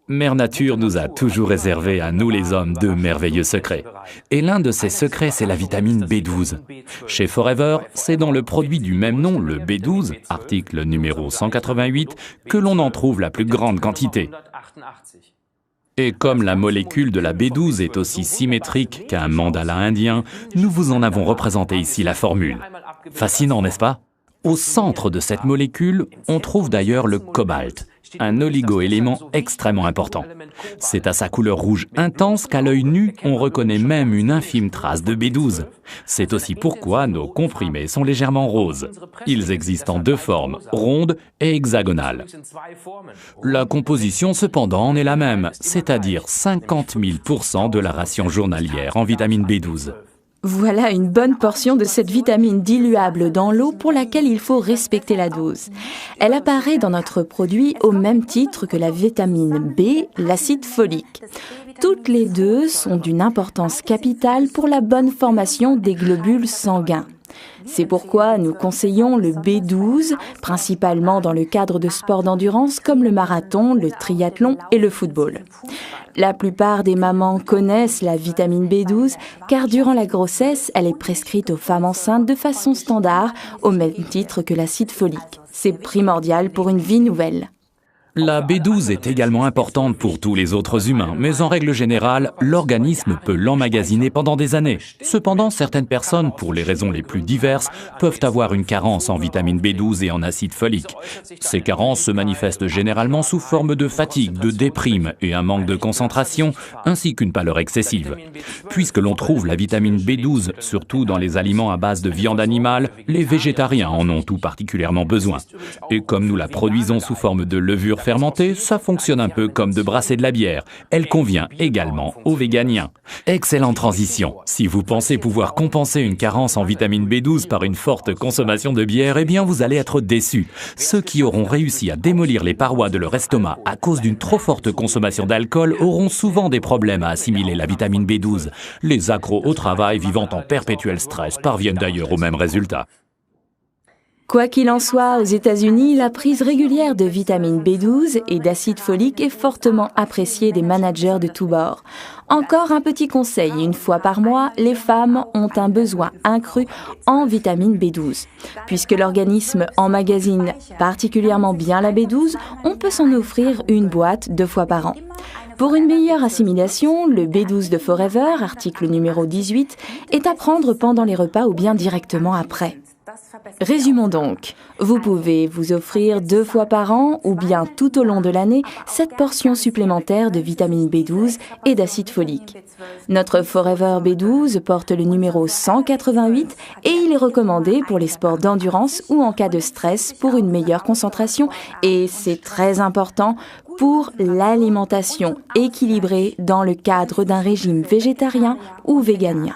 Mère Nature nous a toujours réservé à nous les hommes de merveilleux secrets. Et l'un de ces secrets, c'est la vitamine B12. Chez Forever, c'est dans le produit du même nom, le B12, article numéro 188, que l'on en trouve la plus grande quantité. Et comme la molécule de la B12 est aussi symétrique qu'un mandala indien, nous vous en avons représenté ici la formule. Fascinant, n'est-ce pas? Au centre de cette molécule, on trouve d'ailleurs le cobalt, un oligo-élément extrêmement important. C'est à sa couleur rouge intense qu'à l'œil nu, on reconnaît même une infime trace de B12. C'est aussi pourquoi nos comprimés sont légèrement roses. Ils existent en deux formes, ronde et hexagonale. La composition cependant en est la même, c'est-à-dire 50 000% de la ration journalière en vitamine B12. Voilà une bonne portion de cette vitamine diluable dans l'eau pour laquelle il faut respecter la dose. Elle apparaît dans notre produit au même titre que la vitamine B, l'acide folique. Toutes les deux sont d'une importance capitale pour la bonne formation des globules sanguins. C'est pourquoi nous conseillons le B12, principalement dans le cadre de sports d'endurance comme le marathon, le triathlon et le football. La plupart des mamans connaissent la vitamine B12 car durant la grossesse, elle est prescrite aux femmes enceintes de façon standard au même titre que l'acide folique. C'est primordial pour une vie nouvelle. La B12 est également importante pour tous les autres humains, mais en règle générale, l'organisme peut l'emmagasiner pendant des années. Cependant, certaines personnes, pour les raisons les plus diverses, peuvent avoir une carence en vitamine B12 et en acide folique. Ces carences se manifestent généralement sous forme de fatigue, de déprime et un manque de concentration, ainsi qu'une pâleur excessive. Puisque l'on trouve la vitamine B12 surtout dans les aliments à base de viande animale, les végétariens en ont tout particulièrement besoin. Et comme nous la produisons sous forme de levure fermentée, ça fonctionne un peu comme de brasser de la bière. Elle convient également aux véganiens. Excellente transition. Si vous pensez pouvoir compenser une carence en vitamine B12 par une forte consommation de bière, eh bien vous allez être déçus. Ceux qui auront réussi à démolir les parois de leur estomac à cause d'une trop forte consommation d'alcool auront souvent des problèmes à assimiler la vitamine B12. Les accros au travail vivant en perpétuel stress parviennent d'ailleurs au même résultat. Quoi qu'il en soit, aux États-Unis, la prise régulière de vitamine B12 et d'acide folique est fortement appréciée des managers de tous bords. Encore un petit conseil, une fois par mois, les femmes ont un besoin accru en vitamine B12. Puisque l'organisme emmagasine particulièrement bien la B12, on peut s'en offrir une boîte 2 fois par an. Pour une meilleure assimilation, le B12 de Forever, article numéro 18, est à prendre pendant les repas ou bien directement après. Résumons donc. Vous pouvez vous offrir 2 fois par an ou bien tout au long de l'année cette portion supplémentaire de vitamine B12 et d'acide folique. Notre Forever B12 porte le numéro 188 et il est recommandé pour les sports d'endurance ou en cas de stress pour une meilleure concentration et c'est très important pour l'alimentation équilibrée dans le cadre d'un régime végétarien ou véganien.